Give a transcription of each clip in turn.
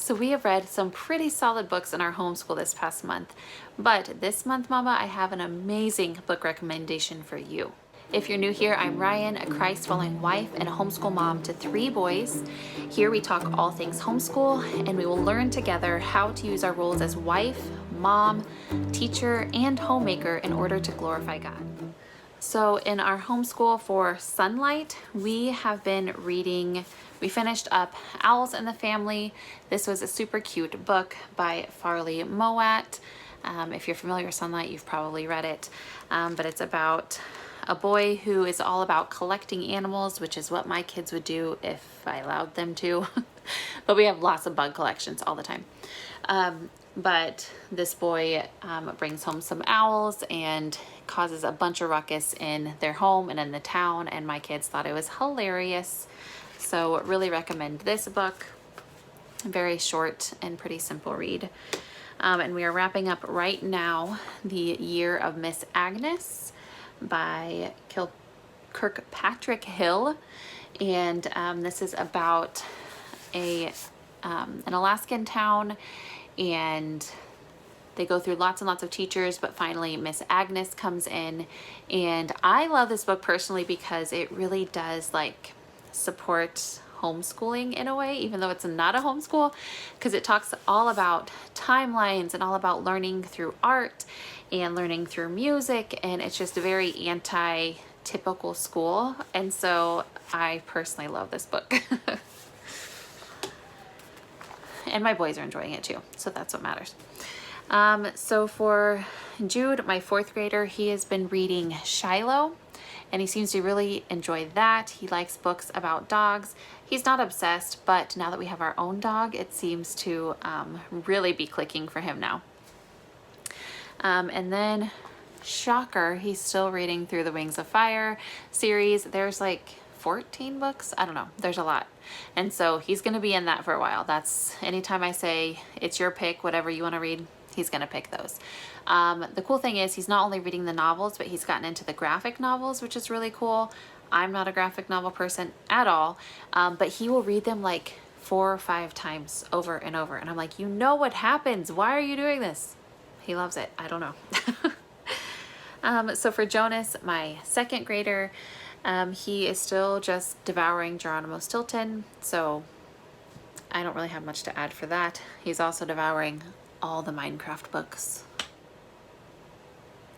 So we have read some pretty solid books in our homeschool this past month, but this month, Mama, I have an amazing book recommendation for you. If you're new here, I'm Rian, a Christ-following wife and a homeschool mom to 3 boys. Here we talk all things homeschool, and we will learn together how to use our roles as wife, mom, teacher, and homemaker in order to glorify God. So in our homeschool for Sunlight, we have been reading, we finished up Owls in the Family. This was a super cute book by Farley Mowat. If you're familiar with Sunlight, you've probably read it, but it's about a boy who is all about collecting animals, which is what my kids would do if I allowed them to. But we have lots of bug collections all the time. But this boy brings home some owls and causes a bunch of ruckus in their home and in the town, and my kids thought it was hilarious. So really recommend this book. Very short and pretty simple read. And we are wrapping up right now The Year of Miss Agnes by Kirkpatrick Hill. And this is about an Alaskan town, and they go through lots and lots of teachers, but finally Miss Agnes comes in. And I love this book personally because it really does like support homeschooling in a way, even though it's not a homeschool, because it talks all about timelines and all about learning through art and learning through music, and it's just a very anti-typical school. And so I personally love this book. And my boys are enjoying it too, so that's what matters. So for Jude, my 4th grader, he has been reading Shiloh, and he seems to really enjoy that. He likes books about dogs. He's not obsessed, but now that we have our own dog, it seems to really be clicking for him now. And then, shocker, he's still reading through the Wings of Fire series. There's like 14 books. I don't know. There's a lot. And so he's going to be in that for a while. That's anytime I say it's your pick, whatever you want to read, he's going to pick those. The cool thing is he's not only reading the novels, but he's gotten into the graphic novels, which is really cool. I'm not a graphic novel person at all, but he will read them like 4 or 5 times over and over. And I'm like, you know what happens? Why are you doing this? He loves it. I don't know. So for Jonas, my 2nd grader, he is still just devouring Geronimo Stilton, so I don't really have much to add for that. He's also devouring all the Minecraft books.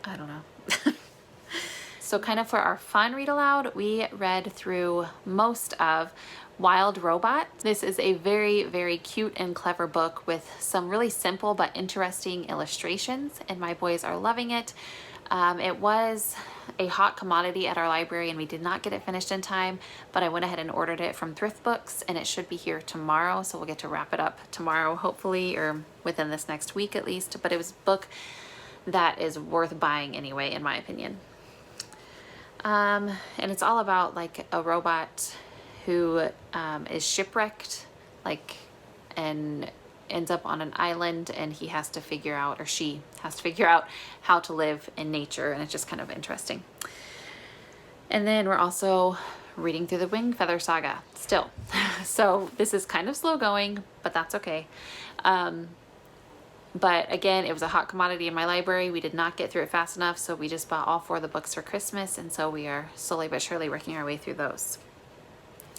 I don't know. So kind of for our fun read aloud, we read through most of Wild Robot. This is a very, very cute and clever book with some really simple but interesting illustrations, and my boys are loving it. It was a hot commodity at our library and we did not get it finished in time, but I went ahead and ordered it from Thrift Books, and it should be here tomorrow, so we'll get to wrap it up tomorrow hopefully, or within this next week at least. But it was a book that is worth buying anyway, in my opinion. And it's all about like a robot who is shipwrecked, like, and ends up on an island, and he has to figure out, or she has to figure out how to live in nature, and it's just kind of interesting. And then we're also reading through the Wing Feather Saga still. So this is kind of slow going, but that's okay. But again, it was a hot commodity in my library. We did not get through it fast enough, so we just bought all 4 of the books for Christmas, and so we are slowly but surely working our way through those.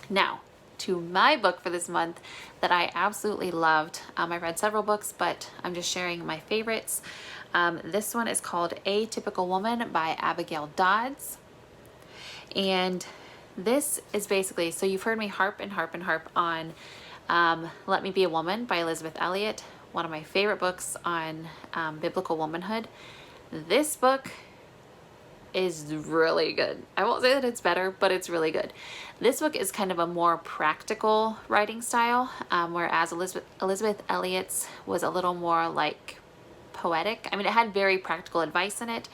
Now, to my book for this month that I absolutely loved. I read several books, but I'm just sharing my favorites. This one is called Atypical Woman by Abigail Dodds. And this is basically, so you've heard me harp and harp and harp on Let Me Be a Woman by Elizabeth Elliot, one of my favorite books on biblical womanhood. This book is really good. I won't say that it's better, but it's really good. This book is kind of a more practical writing style, whereas Elizabeth Elliot's was a little more like poetic. I mean, it had very practical advice in it,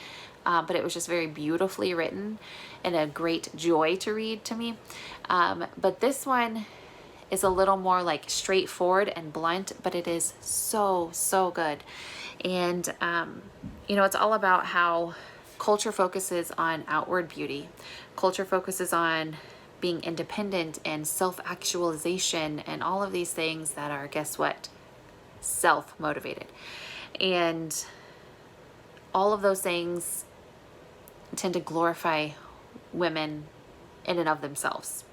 but it was just very beautifully written and a great joy to read to me. But this one is a little more like straightforward and blunt, but it is so, so good. And, you know, it's all about how culture focuses on outward beauty. Culture focuses on being independent and self-actualization and all of these things that are, guess what, self-motivated. And all of those things tend to glorify women in and of themselves.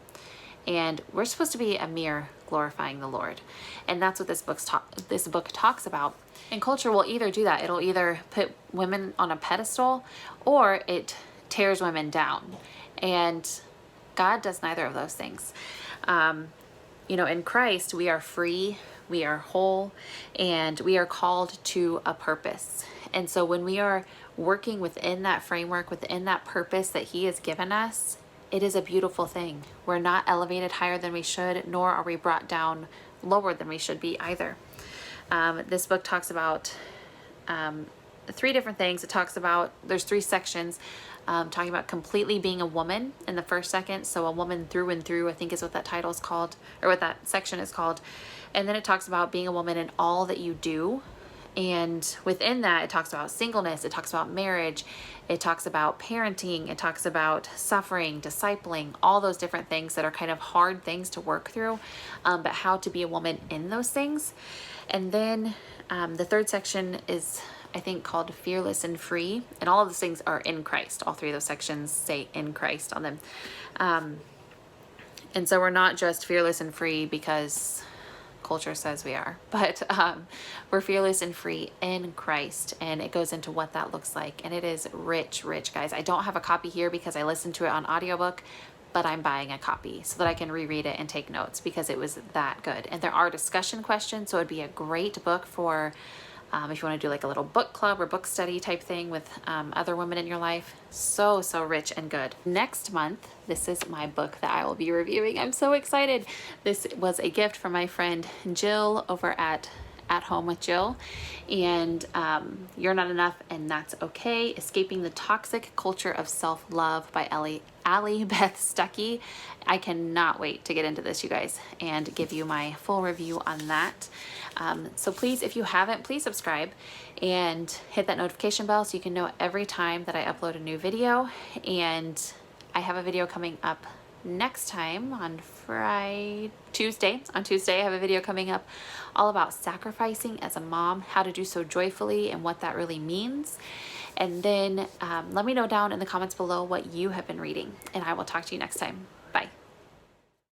And we're supposed to be a mirror glorifying the Lord. And that's what this book talks about. And culture will either do that. It'll either put women on a pedestal or it tears women down. And God does neither of those things. In Christ, we are free, we are whole, and we are called to a purpose. And so when we are working within that framework, within that purpose that He has given us, it is a beautiful thing. We're not elevated higher than we should, nor are we brought down lower than we should be either. This book talks about 3 different things. It talks about, there's 3 sections, talking about completely being a woman in the first second. So a woman through and through, I think is what that title is called, or what that section is called. And then it talks about being a woman in all that you do. And within that, it talks about singleness, it talks about marriage, it talks about parenting, it talks about suffering, discipling, all those different things that are kind of hard things to work through, but how to be a woman in those things. And then the 3rd section is, I think, called Fearless and Free. And all of those things are in Christ. All 3 of those sections say in Christ on them. And so we're not just fearless and free because culture says we are, but we're fearless and free in Christ, and it goes into what that looks like. And it is rich, guys. I don't have a copy here because I listened to it on audiobook, but I'm buying a copy so that I can reread it and take notes because it was that good. And there are discussion questions, so it'd be a great book for if you want to do like a little book club or book study type thing with other women in your life. So rich and good. Next month, this is my book that I will be reviewing. I'm so excited. This was a gift from my friend Jill over at Home with Jill, and You're Not Enough and That's Okay, Escaping the Toxic Culture of Self-Love by Beth Stuckey. I cannot wait to get into this, you guys, and give you my full review on that. So please, if you haven't, please subscribe and hit that notification bell so you can know every time that I upload a new video. And I have a video coming up next time on Tuesday. On Tuesday, I have a video coming up all about sacrificing as a mom, how to do so joyfully and what that really means. And then let me know down in the comments below what you have been reading, and I will talk to you next time.